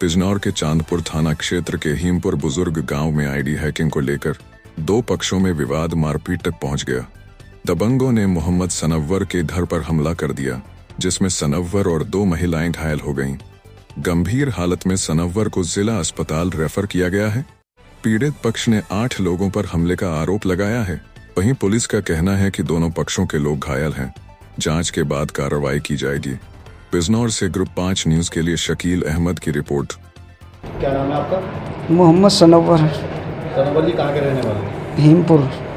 बिजनौर के चांदपुर थाना क्षेत्र के हीमपुर बुजुर्ग गांव में आईडी हैकिंग को लेकर दो पक्षों में विवाद मारपीट तक पहुंच गया। दबंगों ने मोहम्मद सनव्वर के घर पर हमला कर दिया, जिसमें सनव्वर और दो महिलाएं घायल हो गईं। गंभीर हालत में सनव्वर को जिला अस्पताल रेफर किया गया है। पीड़ित पक्ष ने 8 लोगों पर हमले का आरोप लगाया है। वहीं पुलिस का कहना है कि दोनों पक्षों के लोग घायल हैं। जांच के बाद कार्रवाई की जाएगी। बिजनौर से ग्रुप 5 न्यूज के लिए शकील अहमद की रिपोर्ट। क्या नाम है आपका? मोहम्मद सनव्वर। सनव्वर जी कहाँ के रहने वाले?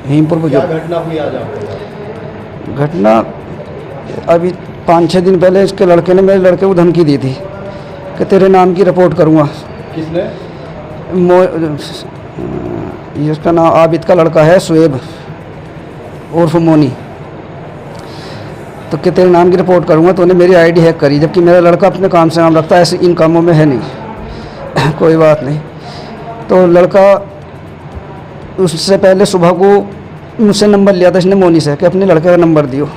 हीमपुर क्या घटना हुई आज आपको? घटना अभी 5-6 दिन पहले इसके लड़के ने मेरे लड़के को धमकी दी थी कि तेरे नाम की रिपोर्ट करूँगा। किसने? इसका नाम आबिद का लड़का है, शुएब उर्फ मोनी। तो कि तेरे नाम की रिपोर्ट करूँगा, तो उन्हें मेरी आईडी हैक करी, जबकि मेरा लड़का अपने काम से नाम रखता है, ऐसे इन कामों में है नहीं। कोई बात नहीं। तो लड़का उससे पहले सुबह को मुझसे नंबर लिया था इसने मोनी से कि अपने लड़के का नंबर दियो।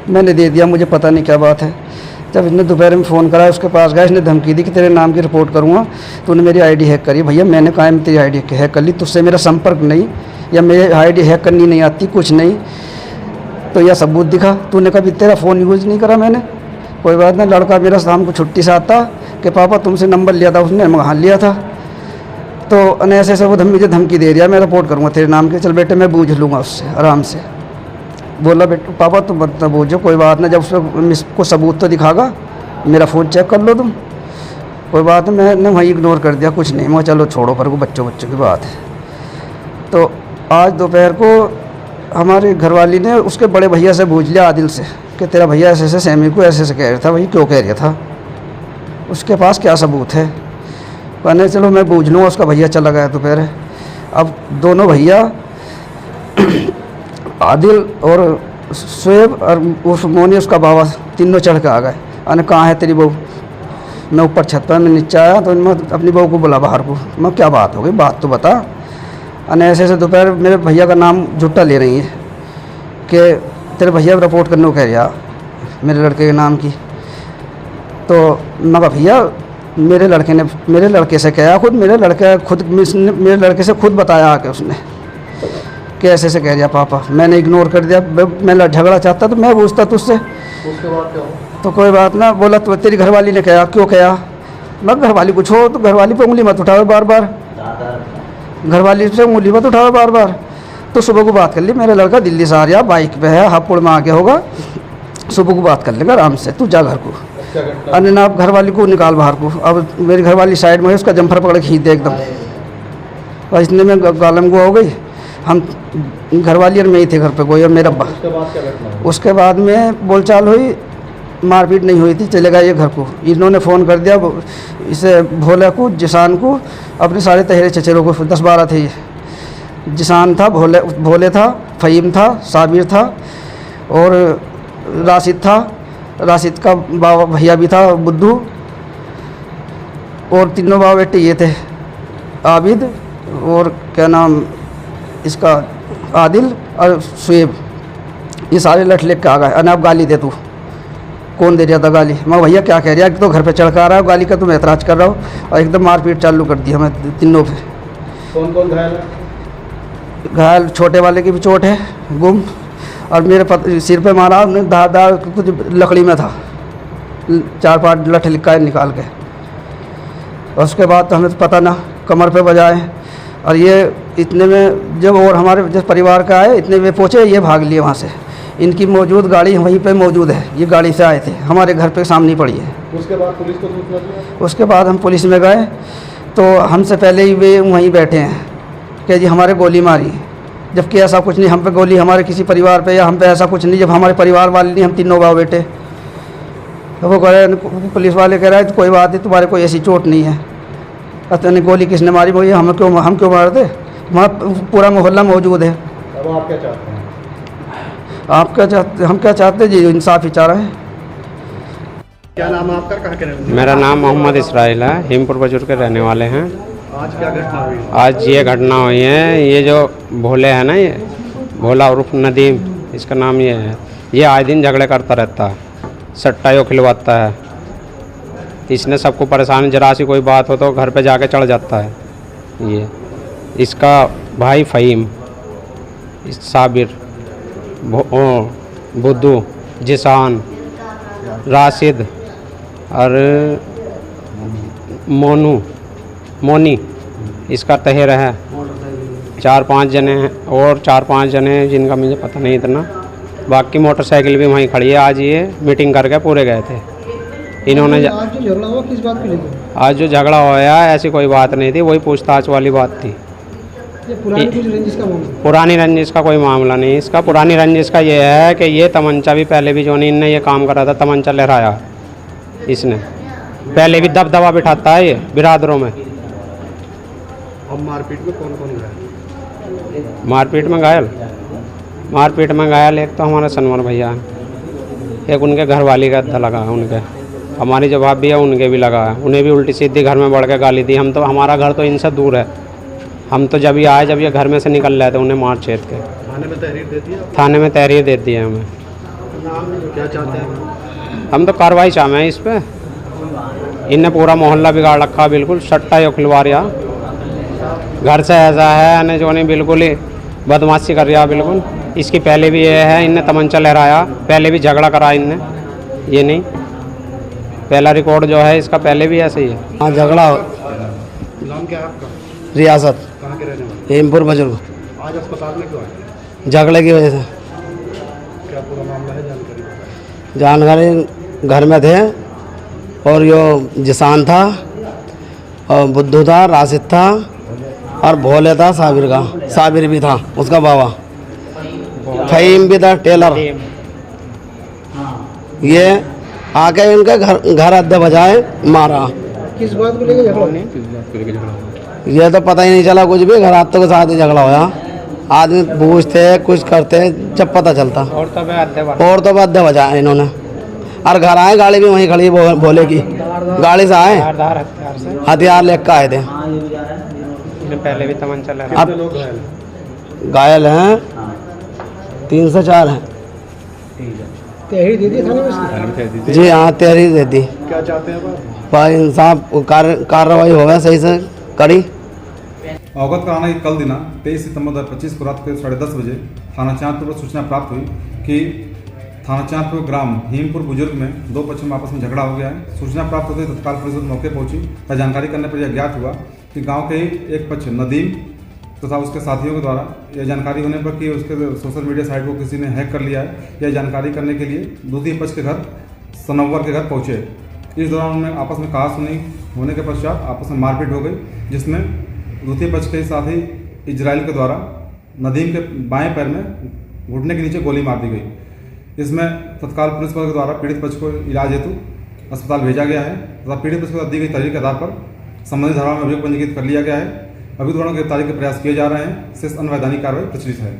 मैंने दे दिया, मुझे पता नहीं क्या बात है। जब इसने दोपहर में फ़ोन करा, उसके पास गया, इसने धमकी दी कि तेरे नाम की रिपोर्ट करूँगा, तो उन्हें मेरी आईडी हैक करी। भैया मैंने कहा मैं तेरी आईडी हैक कर ली, तुझसे मेरा संपर्क नहीं, या मेरी आईडी हैक करनी नहीं आती, कुछ नहीं, तो यह सबूत दिखा। तूने कभी तेरा फ़ोन यूज़ नहीं करा मैंने। कोई बात नहीं। लड़का मेरा शाम को छुट्टी से आता कि पापा तुमसे नंबर लिया था, उसने वहाँ लिया था। तो ऐसे ऐसे वो मुझे धमकी दे दिया, मैं रिपोर्ट करूँगा तेरे नाम के। चल बेटे मैं बूझ लूँगा उससे आराम से। बोला बेटे पापा तुम मत बूझो, कोई बात नहीं, जब उसको सबूत तो दिखागा, मेरा फ़ोन चेक कर लो तुम। कोई बात नहीं, मैंने वहीं इग्नोर कर दिया, कुछ नहीं। मैं चलो छोड़ो, पर वो बच्चों की बात है। तो आज दोपहर को हमारे घरवाली ने उसके बड़े भैया से पूछ लिया, आदिल से, कि तेरा भैया ऐसे ऐसे सैमी को ऐसे ऐसे कह रहा था। भाई क्यों कह रहा था, उसके पास क्या सबूत है? कहने चलो मैं पूछ लूँगा। उसका भैया चला गया दोपहर। अब दोनों भैया आदिल और शुएब और उस मोनी उसका बाबा तीनों चढ़ के आ गए। अने कहाँ है तेरी बहू? मैं ऊपर छत पर, मैं नीचे आया तो मैं अपनी बहू को बुला बाहर को। मैं क्या बात हो गई, बात तो बता। अने ऐसे ऐसे दोपहर मेरे भैया का नाम झूठा ले रही है कि तेरे भैया रिपोर्ट करने को कह रहा मेरे लड़के के नाम की। तो मैं कहा भैया मेरे लड़के से कहा, मेरे लड़के से खुद बताया आके उसने कि ऐसे ऐसे कह रहा पापा। मैंने इग्नोर कर दिया। मैं झगड़ा चाहता तो मैं पूछता तुझसे। उसके बाद क्या हुआ? तो कोई बात ना। बोला तो तेरी घरवाली ने कहा। क्यों कहा? मैं घरवाली को छोड़, तो घरवाली पे उंगली मत उठाओ बार बार, घरवाली से उंगली मत उठाओ बार बार। तो सुबह को बात कर ली। मेरा लड़का दिल्ली से आ रहा, बाइक पे है, हापुड़ में आके होगा, सुबह को बात कर लेगा आराम से। तू जा घर को। अरे ना आप घरवाली को निकाल बाहर को। अब मेरी घरवाली साइड में है, उसका जम्फर पकड़ के खींच दे एकदम। और इतने में गालम गुआ हो गई। हम घरवाली और मैं ही थे घर पे, कोई और मेरा अब्बा। उसके बाद में बोलचाल हुई, मारपीट नहीं हुई थी, चले गए ये घर को। इन्होंने फ़ोन कर दिया इसे भोले को, जिसान को, अपने सारे तहेरे चचेरों को। 10-12 थे ये। जिसान था, भोले था, फ़हीम था, साबिर था और राशिद था। राशिद का बाबा भैया भी था, बुद्धू। और तीनों बाबा बेटे ये थे, आबिद और क्या नाम इसका, आदिल और शुएब। ये सारे लठ लेके के आ गए। अने आप गाली दे, तू कौन दे रहा था गाली? मैं भैया क्या कह रहा है, तो घर पे चढ़ कर आ रहा हूँ, गाली का तुम ऐतराज़ कर रहा हो। और एकदम मारपीट चालू कर दी हमें तीनों पे। कौन कौन घायल है? घायल छोटे वाले की भी चोट है, गुम, और मेरे सिर पे मारा धार कुछ लकड़ी में था, 4-5 लठ लिखा निकाल के। और उसके बाद तो हमें तो पता ना, कमर पे बजाए। और ये इतने में जब और हमारे जिस परिवार का आए, इतने में पहुँचे, ये भाग लिए वहाँ से। इनकी मौजूद गाड़ी वहीं पे मौजूद है, ये गाड़ी से आए थे, हमारे घर पे सामने पड़ी है। उसके बाद पुलिस को सूचना दिया? उसके बाद हम पुलिस में गए, तो हमसे पहले ही वे वहीं बैठे हैं कि जी हमारे गोली मारी, जबकि ऐसा कुछ नहीं। हम पे गोली हमारे किसी परिवार पे या हम पे ऐसा कुछ नहीं, जब हमारे परिवार वाले नहीं, हम तीनों बाबा बेटे। तो वो कह रहे, पुलिस वाले कह रहे हैं तो कोई बात नहीं, तुम्हारे कोई ऐसी चोट नहीं है। पता नहीं गोली किसने मारी, वो हम क्यों मार दे? वहाँ पूरा मोहल्ला मौजूद है। अब आप क्या चाहते हैं? हम क्या चाहते हैं जी, इंसाफ ही चाह रहे हैं। क्या नाम है आपका, कहाँ के रहने वाले? मेरा नाम मोहम्मद इसराइल है, हीमपुर बुजुर्ग के रहने वाले हैं। आज क्या घटना हुई? आज ये घटना हुई है, ये जो भोले है ना, ये भोला उर्फ नदीम, इसका नाम ये है। ये आए दिन झगड़े करता रहता है, सट्टा यो खिलवाता है। इसने सबको परेशान, जरा सी कोई बात हो तो घर पे जाके चढ़ जाता है। ये इसका भाई फ़हीम, साबिर, बुद्धू, जिसान, राशिद और मोनी इसका तहेर है। 4-5 जने हैं और 4-5 जने हैं जिनका मुझे पता नहीं इतना। बाकी मोटरसाइकिल भी वहीं खड़ी है। आज ये मीटिंग करके पूरे गए थे इन्होंने। आज जो झगड़ा हुआ किस बात को लेकर? आज जो झगड़ा हुआ ऐसी कोई बात नहीं थी, वही पूछताछ वाली बात थी। ये पुरानी कुछ रंजिश का मामला? पुरानी रंजिश का कोई मामला नहीं इसका। पुरानी रंजिश का ये है कि ये तमंचा भी पहले भी जो नहीं इनने ये काम करा था, तमंचा लहराया इसने। पहले भी दबदबा बिठाता है ये बिरादरों में। अब मारपीट में कौन कौन गया? मारपीट में घायल एक तो हमारा सनवर भैया है, एक उनके घर वाली का अद्दा लगा है उनके, हमारी जो भाभी है उनके भी लगा है। उन्हें भी उल्टी सीधी घर में बढ़ के गाली दी। हम तो, हमारा घर तो इनसे दूर है। हम तो जब ये घर में से निकल रहे थे उन्हें मार छेद के थाने में तहरीर दे दिया? थाने में तहरीर दे दी है हमें। क्या चाहते हैं? हम तो कार्रवाई चाहते हैं इस पर। इनने पूरा मोहल्ला बिगाड़ रखा, बिल्कुल सट्टा या खिलवारिया। घर से ऐसा है ने जो नहीं, बिल्कुल ही बदमाशी कर रहा बिल्कुल। इसकी पहले भी ये है, इनने तमंचा लहराया, पहले भी झगड़ा करा इनने। ये नहीं पहला रिकॉर्ड जो है इसका, पहले भी ऐसे ही है। हाँ, झगड़ा। नाम क्या है आपका? रियासत, कहाँ के रहने वाले? हेमपुर बुजुर्ग। आज अस्पताल में क्यों आए? झगड़े की वजह से। क्या पूरा मामला है, जानकारी? जानकारी घर में थे और यो जिसान था और बुद्धू था, राशिद था और भोले था, साबिर भी था उसका बाबा, फ़हीम भी था टेलर। ये आके इनके घर अड्डे बजाए मारा। किस बात को लेकर झगड़ा? ये तो पता ही नहीं चला कुछ भी। घर हाथों के साथ ही झगड़ा होया। आदमी पूछते कुछ करते जब पता चलता। और तो अड्डे बजाए इन्होंने। और घर आए, गाड़ी भी वहीं खड़ी भोले की गाड़ी से आए, हथियार लेकर आए थे। पहले भी तमंचा लहरा। अब घायल हैं 3 से 4 हैं। तहरीर दे दी थाने में इसकी? जी हाँ, तहरीर दे दी। क्या चाहते हैं आप? पर इंसाफ कार्रवाई होगा सही से करी। अवगत कराना कि कल दिनांक 23 सितंबर 2025 को रात के 10:30 बजे थाना चांदपुर पर सूचना प्राप्त हुई कि थाना चांदपुर ग्राम हेमपुर बुजुर्ग में 2 पक्षों में आपस में झगड़ा हो गया है। सूचना प्राप्त होते ही तत्काल पुलिस मौके पहुंची और जानकारी करने पर यह ज्ञात हुआ कि गांव के ही एक पक्ष नदीम तथा उसके साथियों के द्वारा यह जानकारी होने पर कि उसके सोशल मीडिया साइट को किसी ने हैक कर लिया है, यह जानकारी करने के लिए दूसरे पक्ष के घर सनव्वर के घर पहुँचे। इस दौरान उन्होंने आपस में कहासुनी होने के पश्चात आपस में मारपीट हो गई, जिसमें द्वितीय पक्ष के साथ ही इजराइल के द्वारा नदीम के बाएं पैर में घुटने के नीचे गोली मार दी गई। इसमें तत्काल पुलिस बल के द्वारा पीड़ित पक्ष को इलाज हेतु अस्पताल भेजा गया है तथा पीड़ित पक्ष को दी गई तहरीर के आधार पर संबंधित धाराओं में अभियोग पंजीकृत कर लिया गया है। अभियुक्त द्वारा गिरफ्तारी के प्रयास किए जा रहे हैं। शेष अनवैधानिक कार्रवाई प्रचलित है।